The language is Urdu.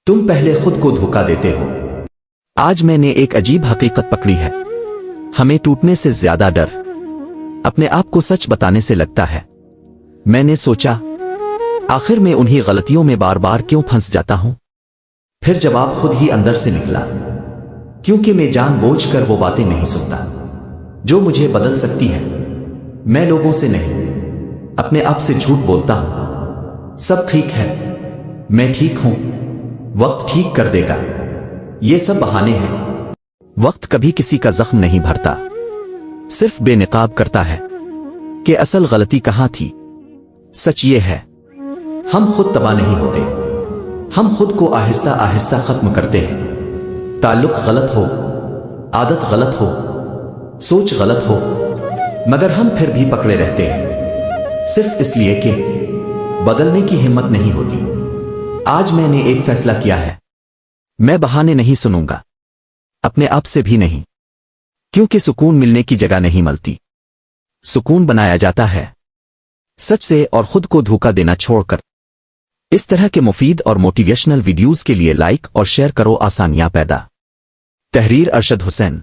تم پہلے خود کو دھوکا دیتے ہو۔ آج میں نے ایک عجیب حقیقت پکڑی ہے۔ ہمیں ٹوٹنے سے زیادہ ڈر اپنے آپ کو سچ بتانے سے لگتا ہے۔ میں نے سوچا، آخر میں انہی غلطیوں میں بار بار کیوں پھنس جاتا ہوں؟ پھر جواب خود ہی اندر سے نکلا، کیونکہ میں جان بوجھ کر وہ باتیں نہیں سنتا جو مجھے بدل سکتی ہیں۔ میں لوگوں سے نہیں، اپنے آپ سے جھوٹ بولتا ہوں۔ سب ٹھیک ہے، میں ٹھیک ہوں، وقت ٹھیک کر دے گا، یہ سب بہانے ہیں۔ وقت کبھی کسی کا زخم نہیں بھرتا، صرف بے نقاب کرتا ہے کہ اصل غلطی کہاں تھی۔ سچ یہ ہے، ہم خود تباہ نہیں ہوتے، ہم خود کو آہستہ آہستہ ختم کرتے ہیں۔ تعلق غلط ہو، عادت غلط ہو، سوچ غلط ہو، مگر ہم پھر بھی پکڑے رہتے ہیں، صرف اس لیے کہ بدلنے کی ہمت نہیں ہوتی۔ آج میں نے ایک فیصلہ کیا ہے، میں بہانے نہیں سنوں گا، اپنے آپ سے بھی نہیں، کیونکہ سکون ملنے کی جگہ نہیں ملتی، سکون بنایا جاتا ہے سچ سے اور خود کو دھوکا دینا چھوڑ کر۔ اس طرح کے مفید اور موٹیویشنل ویڈیوز کے لیے لائک اور شیئر کرو۔ آسانیاں پیدا۔ تحریر ارشد حسین۔